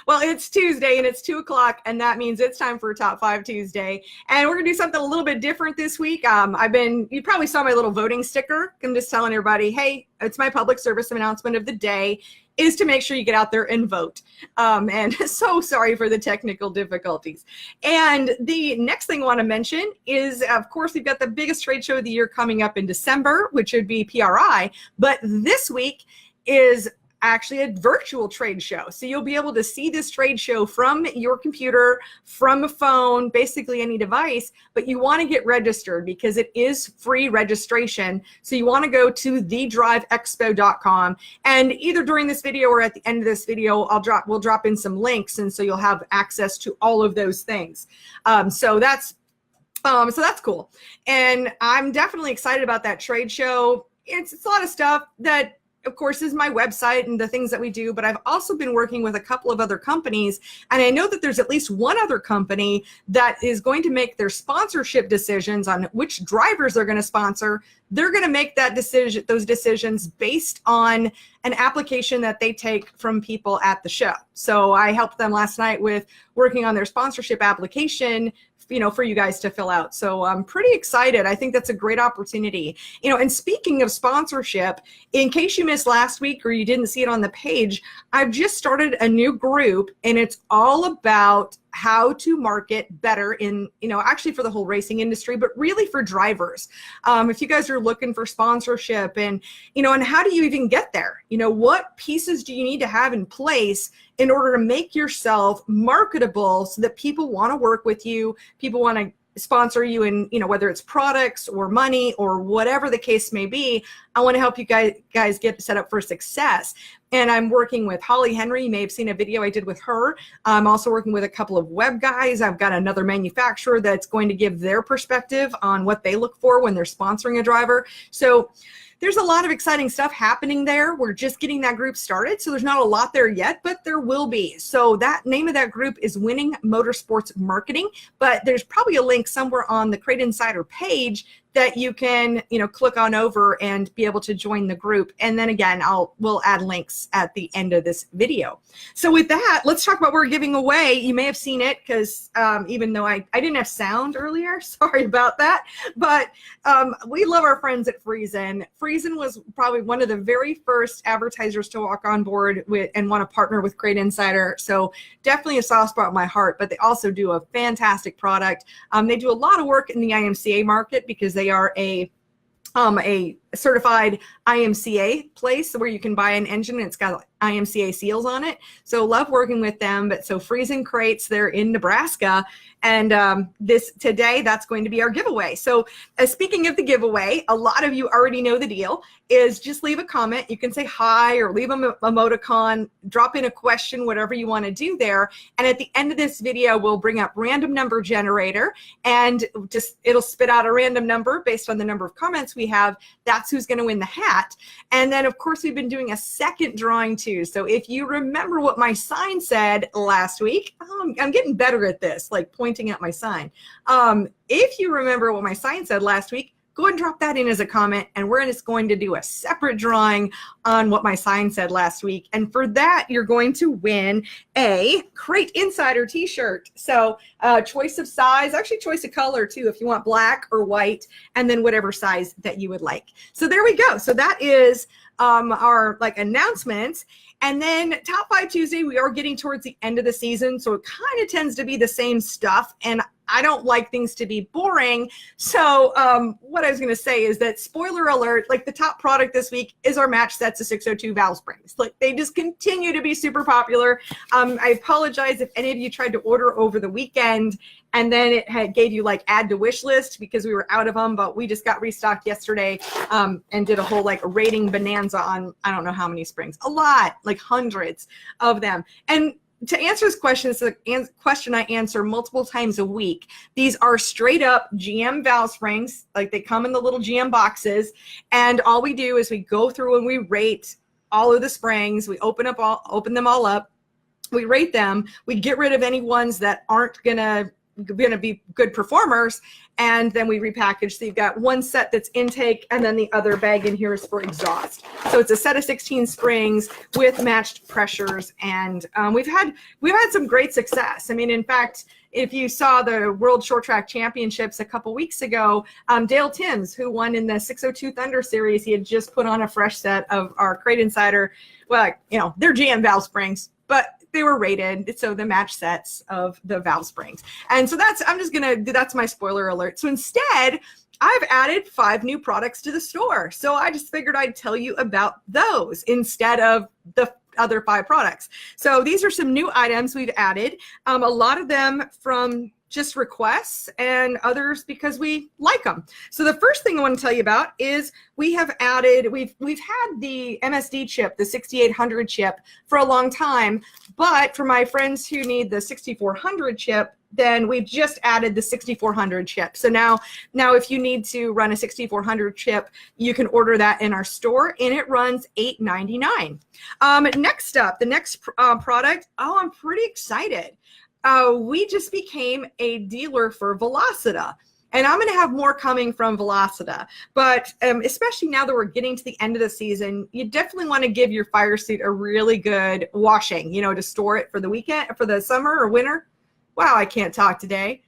Well, it's Tuesday and it's 2 o'clock, and that means it's time for Top 5 Tuesday. And we're gonna do something a little bit different this week. You probably saw my little voting sticker. I'm just telling everybody, hey, it's my public service announcement of the day is to make sure you get out there and vote. And so sorry for the technical difficulties. And the next thing I want to mention is, of course, we've got the biggest trade show of the year coming up in December, which would be PRI. But this week is actually a virtual trade show. So you'll be able to see this trade show from your computer, from a phone, basically any device, but you want to get registered because it is free registration. So you want to go to thedriveexpo.com, and either during this video or at the end of this video, we'll drop in some links, and so you'll have access to all of those things. So that's cool. And I'm definitely excited about that trade show. It's a lot of stuff that, of course, is my website and the things that we do, but I've also been working with a couple of other companies, and I know that there's at least one other company that is going to make their sponsorship decisions on which drivers they're going to sponsor. They're going to make those decisions based on an application that they take from people at the show. So I helped them last night with working on their sponsorship application, for you guys to fill out. So I'm pretty excited. I think that's a great opportunity. And speaking of sponsorship, in case you missed last week or you didn't see it on the page, I've just started a new group, and it's all about how to market better in, actually for the whole racing industry, but really for drivers. If you guys are looking for sponsorship and how do you even get there? What pieces do you need to have in place in order to make yourself marketable so that people want to work with you, people want to sponsor you, and whether it's products or money or whatever the case may be. I want to help you guys get set up for success. And I'm working with Holly Henry. You may have seen a video I did with her. I'm also working with a couple of web guys. I've got another manufacturer that's going to give their perspective on what they look for when they're sponsoring a driver. So there's a lot of exciting stuff happening there. We're just getting that group started, so there's not a lot there yet, but there will be. So that name of that group is Winning Motorsports Marketing, but there's probably a link somewhere on the Crate Insider page that you can, click on over and be able to join the group. And then again, we'll add links at the end of this video. So with that, let's talk about what we're giving away. You may have seen it because even though I didn't have sound earlier, sorry about that. But we love our friends at Friesen. Friesen was probably one of the very first advertisers to walk on board with and want to partner with Crate Insider. So definitely a soft spot in my heart, but they also do a fantastic product. They do a lot of work in the IMCA market because they are a certified IMCA place where you can buy an engine and it's got IMCA seals on it. So love working with them. But so Friesen Crates, they're in Nebraska. And today, that's going to be our giveaway. So speaking of the giveaway, a lot of you already know the deal is just leave a comment. You can say hi or leave a emoticon, drop in a question, whatever you want to do there. And at the end of this video, we'll bring up random number generator, and it'll spit out a random number based on the number of comments we have. That's who's going to win the hat. And then, of course, we've been doing a second drawing too. So if you remember what my sign said last week, I'm getting better at this, like pointing at my sign. If you remember what my sign said last week, go ahead and drop that in as a comment, and we're just going to do a separate drawing on what my sign said last week. And for that, you're going to win a Crate Insider t-shirt. So choice of size, actually choice of color too, if you want black or white, and then whatever size that you would like. So there we go. So that is our announcements. And then Top 5 Tuesday, we are getting towards the end of the season, so it kind of tends to be the same stuff, and I don't like things to be boring. So what I was going to say is that, spoiler alert, the top product this week is our match sets of 602 valve springs. They just continue to be super popular. I apologize if any of you tried to order over the weekend and then it gave you add to wish list because we were out of them, but we just got restocked yesterday and did a whole rating bonanza on I don't know how many springs, a lot, hundreds of them. And to answer this question, it's a question I answer multiple times a week. These are straight up GM valve springs. They come in the little GM boxes, and all we do is we go through and we rate all of the springs. We open them all up. We rate them. We get rid of any ones that aren't gonna going to be good performers. And then we repackage. So you've got one set that's intake, and then the other bag in here is for exhaust. So it's a set of 16 springs with matched pressures. And we've had some great success. I mean, in fact, if you saw the World Short Track Championships a couple weeks ago, Dale Timms, who won in the 602 Thunder Series, he had just put on a fresh set of our Crate Insider. Well, you know, they're GM valve springs, but they were rated, so the match sets of the valve springs. And so that's my spoiler alert. So instead, I've added 5 new products to the store. So I just figured I'd tell you about those instead of the other 5 products. So these are some new items we've added. A lot of them from just requests and others because we like them. So the first thing I want to tell you about is we've had the MSD chip, the 6800 chip, for a long time, but for my friends who need the 6400 chip, then we've just added the 6400 chip. So now if you need to run a 6400 chip, you can order that in our store, and it runs $8.99. Next up, the next product, I'm pretty excited. We just became a dealer for Velocita. And I'm going to have more coming from Velocita. But especially now that we're getting to the end of the season, you definitely want to give your fire suit a really good washing, to store it for the weekend, for the summer or winter. Wow, I can't talk today.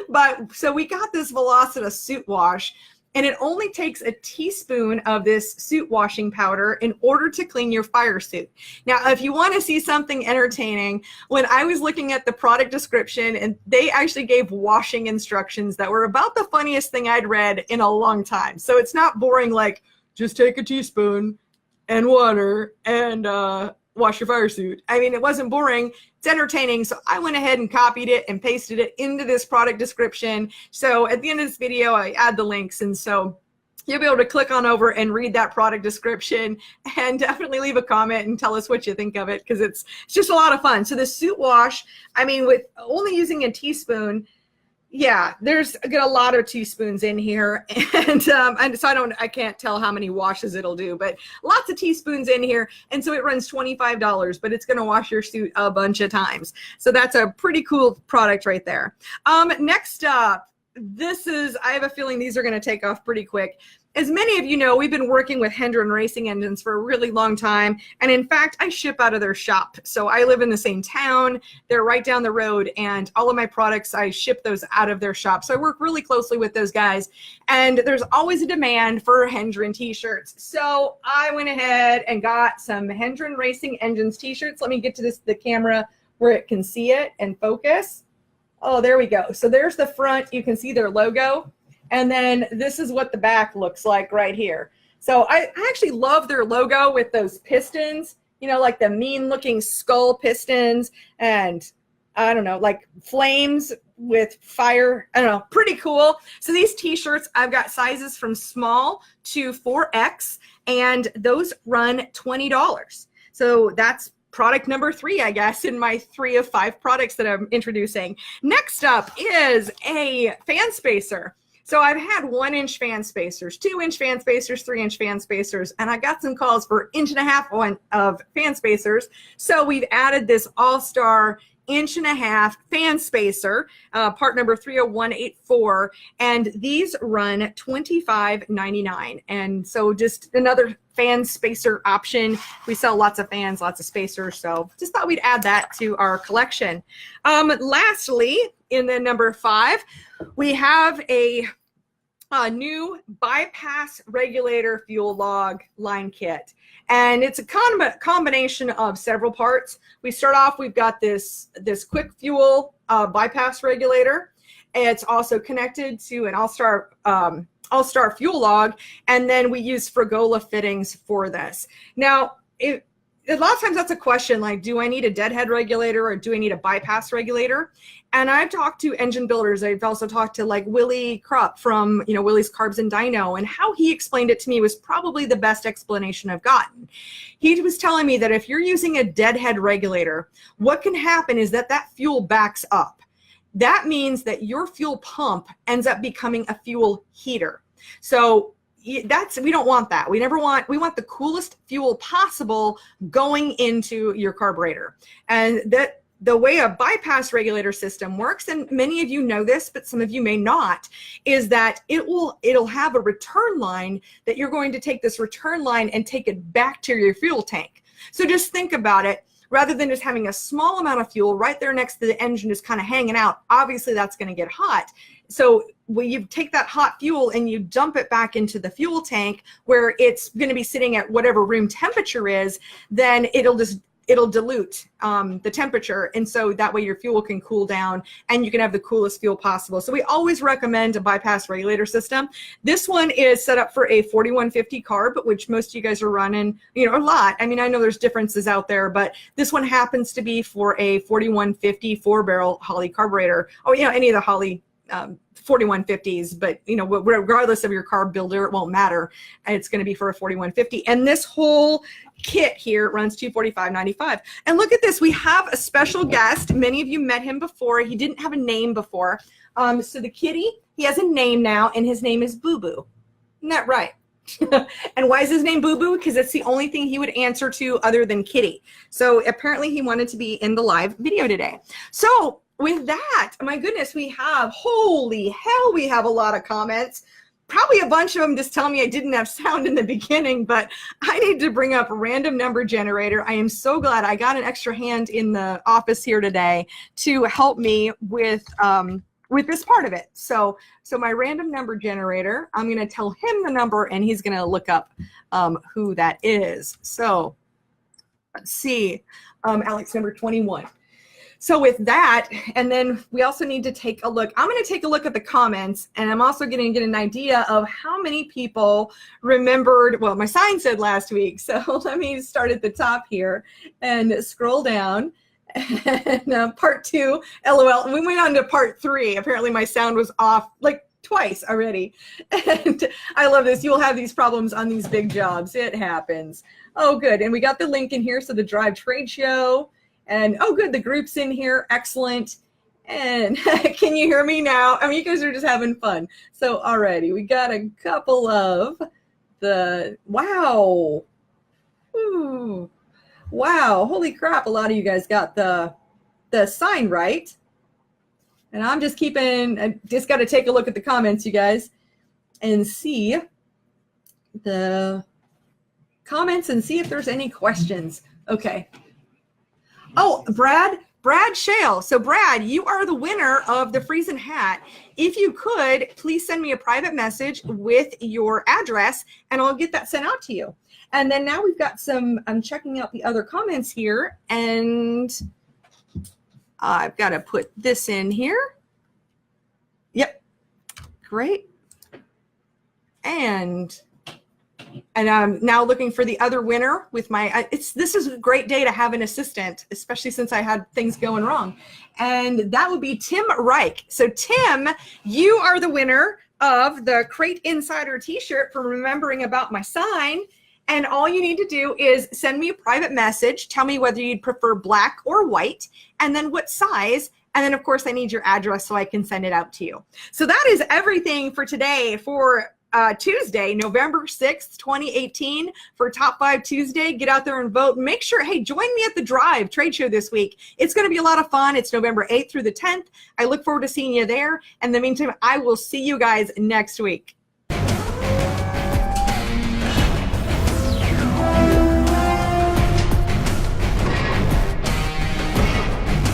But so we got this Velocita suit wash, and it only takes a teaspoon of this suit washing powder in order to clean your fire suit. Now, if you want to see something entertaining, when I was looking at the product description, and they actually gave washing instructions that were about the funniest thing I'd read in a long time. So it's not boring like, just take a teaspoon and water and wash your fire suit. I mean, it wasn't boring. It's entertaining. So I went ahead and copied it and pasted it into this product description. So at the end of this video, I add the links. And so you'll be able to click on over and read that product description, and definitely leave a comment and tell us what you think of it, because it's just a lot of fun. So the suit wash, I mean, with only using a teaspoon, yeah, there's a lot of teaspoons in here, and so I can't tell how many washes it'll do, but lots of teaspoons in here, and so it runs $25, but it's going to wash your suit a bunch of times. So that's a pretty cool product right there. Next up, I have a feeling these are going to take off pretty quick. As many of you know, we've been working with Hendren Racing Engines for a really long time. And in fact, I ship out of their shop. So I live in the same town. They're right down the road. And all of my products, I ship those out of their shop. So I work really closely with those guys. And there's always a demand for Hendren t-shirts. So I went ahead and got some Hendren Racing Engines t-shirts. Let me get to the camera where it can see it and focus. Oh, there we go. So there's the front. You can see their logo. And then this is what the back looks like right here. So I actually love their logo with those pistons, like the mean looking skull pistons, and I don't know, like flames with fire. I don't know, pretty cool. So these t-shirts, I've got sizes from small to 4X, and those run $20. So that's product number 3, I guess, in my 3 of 5 products that I'm introducing. Next up is a fan spacer. So I've had 1-inch fan spacers, 2-inch fan spacers, 3-inch fan spacers, and I got some calls for 1.5 inch of fan spacers. So we've added this all-star 1.5 inch fan spacer, part number 30184, and these run $25.99. And so just another fan spacer option. We sell lots of fans, lots of spacers, so just thought we'd add that to our collection. Lastly, in the number 5, we have a new bypass regulator fuel log line kit, and it's a combination of several parts. We start off, we've got this quick fuel bypass regulator. It's also connected to an all-star fuel log, and then we use Fregola fittings for this. Now, a lot of times that's a question, like, do I need a deadhead regulator or do I need a bypass regulator? And I've talked to engine builders. I've also talked to like Willie Krupp from, Willie's Carbs and Dyno, and how he explained it to me was probably the best explanation I've gotten. He was telling me that if you're using a deadhead regulator, what can happen is that fuel backs up. That means that your fuel pump ends up becoming a fuel heater. So we don't want that. We want the coolest fuel possible going into your carburetor. And the way a bypass regulator system works, and many of you know this, but some of you may not, is that it'll have a return line that you're going to take this return line and take it back to your fuel tank. So just think about it. Rather than just having a small amount of fuel right there next to the engine just kind of hanging out, obviously that's going to get hot. So when you take that hot fuel and you dump it back into the fuel tank where it's going to be sitting at whatever room temperature is, then it'll dilute the temperature, and so that way your fuel can cool down and you can have the coolest fuel possible. So we always recommend a bypass regulator system. This one is set up for a 4150 carb, which most of you guys are running, you know, a lot. I mean, I know there's differences out there, but this one happens to be for a 4150 4-barrel Holley carburetor. Oh, you know, any of the Holley 4150s, but you know, regardless of your carb builder, it won't matter. It's going to be for a 4150. And this whole kit here runs $245.95. And look at this, we have a special guest. Many of you met him before. He didn't have a name before. So the kitty, he has a name now, and his name is Boo Boo. Isn't that right? And why is his name Boo Boo? Because it's the only thing he would answer to other than kitty. So apparently he wanted to be in the live video today. So with that, my goodness, we have, holy hell, we have a lot of comments. Probably a bunch of them just telling me I didn't have sound in the beginning, but I need to bring up random number generator. I am so glad I got an extra hand in the office here today to help me with this part of it. So my random number generator, I'm going to tell him the number and he's going to look up who that is. So let's see, Alex, number 21. So with that, and then we also need to take a look. I'm going to take a look at the comments, and I'm also going to get an idea of how many people remembered, well, my sign said last week. So let me start at the top here and scroll down. And part 2, LOL. And we went on to part 3. Apparently my sound was off like twice already. And I love this. You'll have these problems on these big jobs. It happens. Oh, good. And we got the link in here. So the Drive Trade Show. And oh, good, the group's in here. Excellent. And can you hear me now? I mean, you guys are just having fun. So alrighty, we got a couple of the, wow. Ooh. Wow, holy crap, a lot of you guys got the sign right. And I'm just I just got to take a look at the comments, you guys, and see the comments and see if there's any questions. Okay. Oh, Brad Shale. So Brad, you are the winner of the Friesen hat. If you could, please send me a private message with your address and I'll get that sent out to you. And then now we've got I'm checking out the other comments here, and I've got to put this in here. Yep. Great. And I'm now looking for the other winner with my, this is a great day to have an assistant, especially since I had things going wrong. And that would be Tim Reich. So Tim, you are the winner of the Crate Insider t-shirt for remembering about my sign. And all you need to do is send me a private message. Tell me whether you'd prefer black or white, and then what size. And then of course I need your address so I can send it out to you. So that is everything for today for Tuesday, November 6th, 2018 for Top 5 Tuesday. Get out there and vote. Make sure, hey, join me at the Drive Trade Show this week. It's going to be a lot of fun. It's November 8th through the 10th. I look forward to seeing you there. In the meantime, I will see you guys next week.